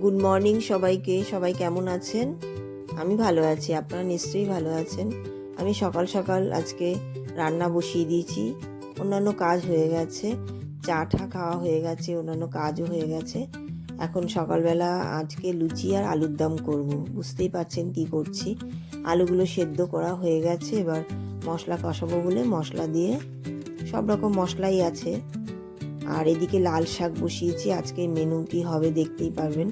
Good morning সবাইকে। সবাই কেমন আছেন? আমি ভালো আছি, আপনারা নিশ্চয়ই ভালো আছেন। আমি সকাল সকাল আজকে রান্না বসিয়ে দিয়েছি। অন্যান্য কাজ হয়ে গেছে, চা টা খাওয়া হয়ে গেছে, অন্যান্য কাজও হয়ে গেছে। এখন সকালবেলা আজকে লুচি আর আলুর দম করব। বুঝতেই পারছেন কি করছি। আলুগুলো সেদ্ধ করা হয়ে গেছে, এবার মশলা কষাবো বলে মশলা দিয়ে, সব রকম মশলাই আছে। আর এদিকে লাল শাক বসিয়েছি, আজকে মেনু কি হবে দেখতেই পারবেন।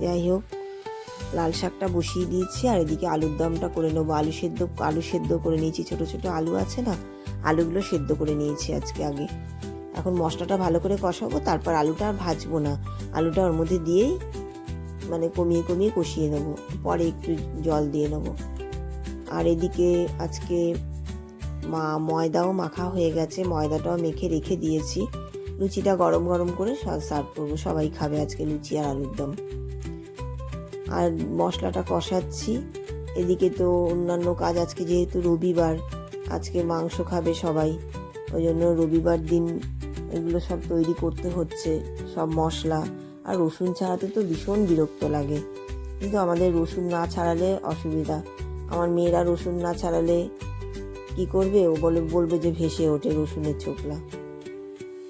যাই হোক, লাল শাকটা বসিয়ে দিয়েছি আর এদিকে আলুর দমটা করে নেবো। আলু সেদ্ধ করে নিয়েছি, ছোট ছোট আলু আছে না, আলুগুলো সেদ্ধ করে নিয়েছি আজকে আগে। এখন মশলাটা ভালো করে কষাবো, তারপর আলুটা আর ভাজবো না, আলুটা ওর মধ্যে দিয়েই মানে কমিয়ে কমিয়ে কষিয়ে নেবো, পরে একটু জল দিয়ে নেবো। আর এদিকে আজকে ময়দাও মাখা হয়ে গেছে, ময়দাটাও মেখে রেখে দিয়েছি। লুচিটা গরম গরম করে সার্ভ করবো, সবাই খাবে আজকে লুচি আর আলুর দম। আর মশলাটা কষাচ্ছি। এদিকে তো অন্যান্য কাজ, আজকে যেহেতু রবিবার, আজকে মাংস খাবে সবাই, ওই জন্য রবিবার দিন এগুলো সব তৈরি করতে হচ্ছে, সব মশলা। আর রসুন ছাড়াতে তো ভীষণ বিরক্ত লাগে, কিন্তু আমাদের রসুন না ছাড়ালে অসুবিধা। আমার মেয়েরা রসুন না ছাড়ালে কি করবে, ও বলবে যে ভেসে ওঠে রসুনের ছোকলা।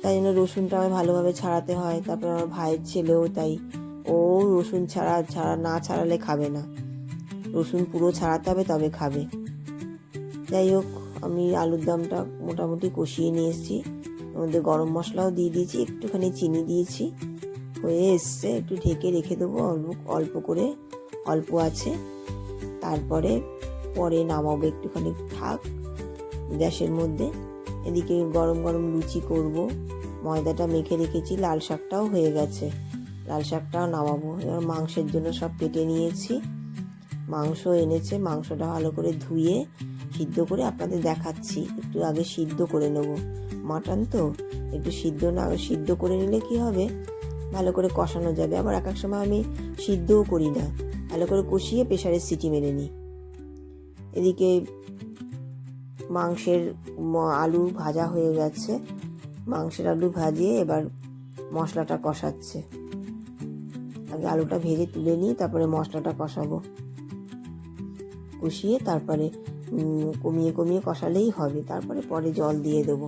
তাই জন্য রসুনটা আমার ভালোভাবে ছাড়াতে হয়। তারপর আমার ভাইয়ের ছেলেও তাই, ও রসুন না ছাড়ালে খাবে না, রসুন পুরো ছাড়াতে হবে তবে খাবে। যাই হোক, আমি আলুর দমটা মোটামুটি কষিয়ে নিয়ে এসেছি, ওর মধ্যে গরম মশলাও দিয়ে দিয়েছি, একটুখানি চিনি দিয়েছি, হয়ে এসছে। একটু ঢেকে রেখে দেবো, অল্প করে, অল্প আছে, তারপরে পরে নামাবো, একটুখানি থাক গ্যাসের মধ্যে। এদিকে গরম গরম লুচি করব, ময়দাটা মেখে রেখেছি, লাল শাকটাও হয়ে গেছে, লাল শাকটাও নামাবো। এবার মাংসের জন্য সব কেটে নিয়েছি, মাংস এনেছে, মাংসটা ভালো করে ধুয়ে সিদ্ধ করে আপনাদের দেখাচ্ছি। একটু আগে সিদ্ধ করে নেব, মাটন তো একটু সিদ্ধ করে নিলে কি হবে, ভালো করে কষানো যাবে। আবার এক এক সময় আমি সিদ্ধও করি না, ভালো করে কষিয়ে প্রেসারের সিটি মেরে নিই। এদিকে মাংসের আলু ভাজা হয়ে গেছে, মাংসের আলু ভাজিয়ে এবার মশলাটা কষাচ্ছে। আগে আলুটা ভেজে তুলে নিই, তারপরে মশলাটা কষাবো, কষিয়ে তারপরে কমিয়ে কমিয়ে কষালেই হবে, তারপরে পরে জল দিয়ে দেবো।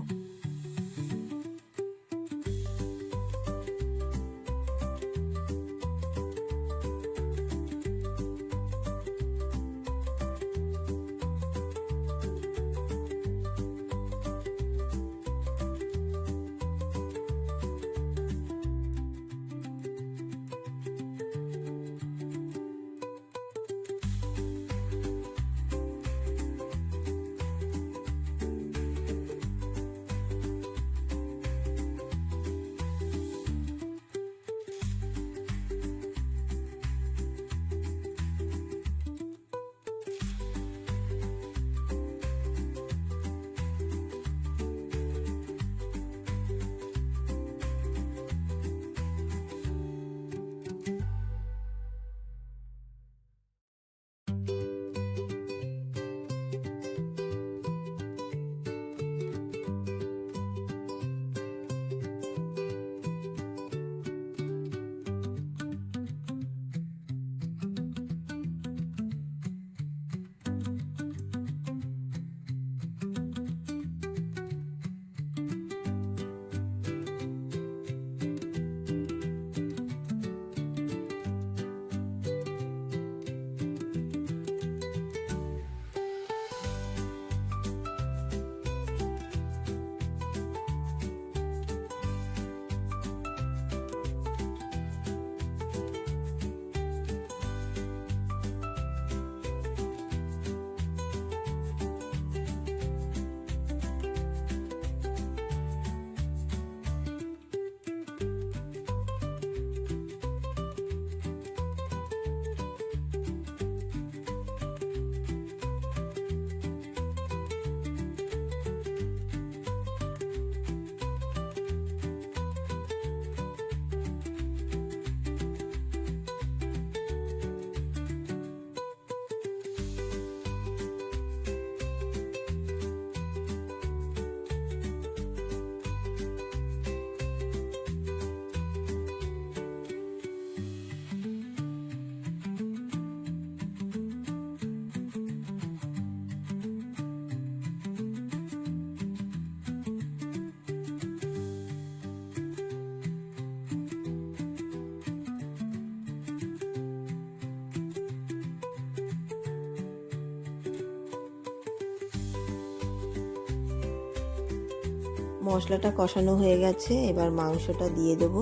মশলাটা কষানো হয়ে গেছে, এবার মাংসটা দিয়ে দেবো।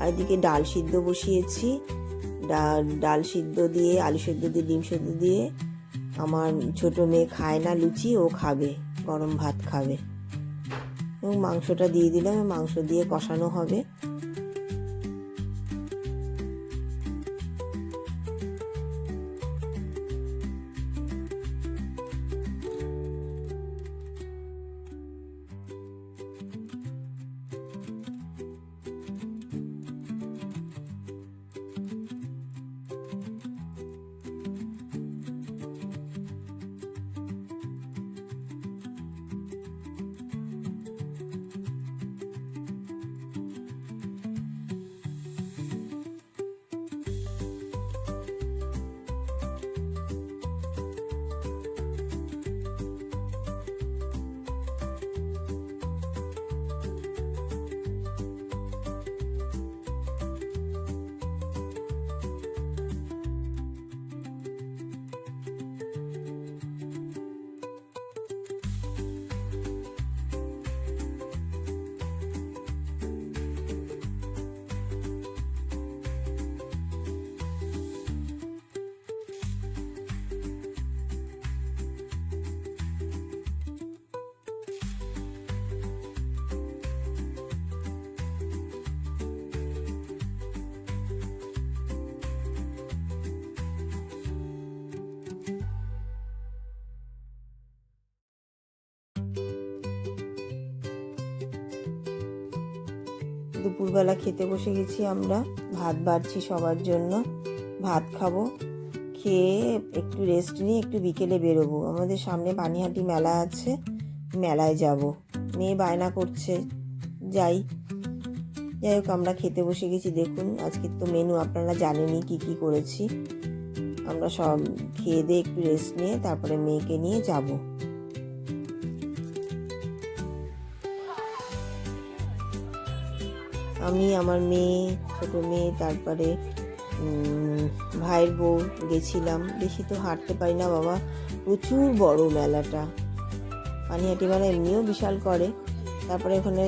আর এদিকে ডাল সিদ্ধ বসিয়েছি। ডাল সিদ্ধ দিয়ে, আলু সিদ্ধ দিয়ে, ডিম সিদ্ধ দিয়ে। আমার ছোট মেয়ে খায় না লুচি, ও খাবে, গরম ভাত খাবে। এবং মাংসটা দিয়ে দিলাম, মাংস দিয়ে কষানো হবে। দুপুরবেলা খেতে বসে গেছি আমরা। ভাত বাড়ছি সবার জন্য, ভাত খাবো। খেয়ে একটু রেস্ট নিয়ে একটু বিকেলে বেরোবো। আমাদের সামনে পানিহাটি মেলা আছে, মেলায় যাব। মেয়ে বায়না করছে যাই হোক, আমরা খেতে বসে গেছি। দেখুন আজকের তো মেনু আপনারা জানেনই কি কি করেছি। আমরা সব খেয়ে দিয়ে একটু রেস্ট নিয়ে তারপরে মেয়েকে নিয়ে যাব। আমি, আমার মেয়ে, ছোট মেয়ে, তারপরে ভাইয়ের বউ গেছিলাম। বেশি তো হাঁটতে পারি না বাবা, প্রচুর বড় মেলাটা। পানিহাটি মেলা এমনিও বিশাল করে। তারপরে ওখানে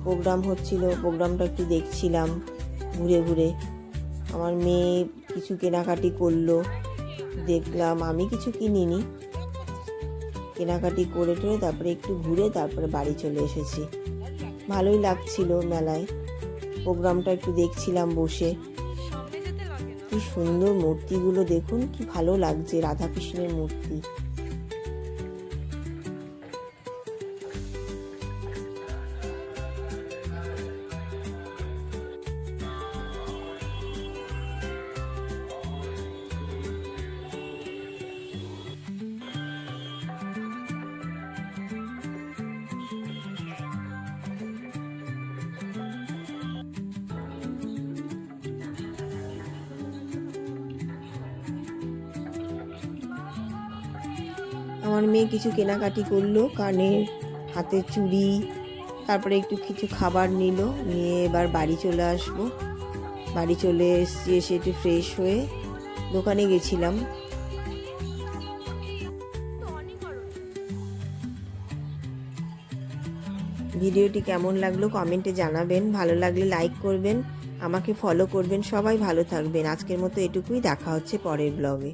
প্রোগ্রাম হচ্ছিল, প্রোগ্রামটা একটু দেখছিলাম ঘুরে ঘুরে। আমার মেয়ে কিছু কেনাকাটি করলো, দেখলাম। আমি কিছু কিনিনি, কেনাকাটি করে টোরে তারপরে একটু ঘুরে তারপরে বাড়ি চলে এসেছি। ভালোই লাগছিল মেলায়, প্রোগ্রামটা একটু দেখছিলাম বসে। কি সুন্দর মূর্তিগুলো দেখুন, কি ভালো লাগছে, রাধাকৃষ্ণের মূর্তি। আমার মেয়ে কিছু কেনাকাটি করলো, কানের, হাতের চুড়ি, তারপরে একটু কিছু খাবার নিল। নিয়ে এবার বাড়ি চলে আসবো। বাড়ি চলে এসে একটু ফ্রেশ হয়ে দোকানে গেছিলাম। ভিডিওটি কেমন লাগলো কমেন্টে জানাবেন। ভালো লাগলে লাইক করবেন, আমাকে ফলো করবেন। সবাই ভালো থাকবেন। আজকের মতো এটুকুই, দেখা হচ্ছে পরের ব্লগে।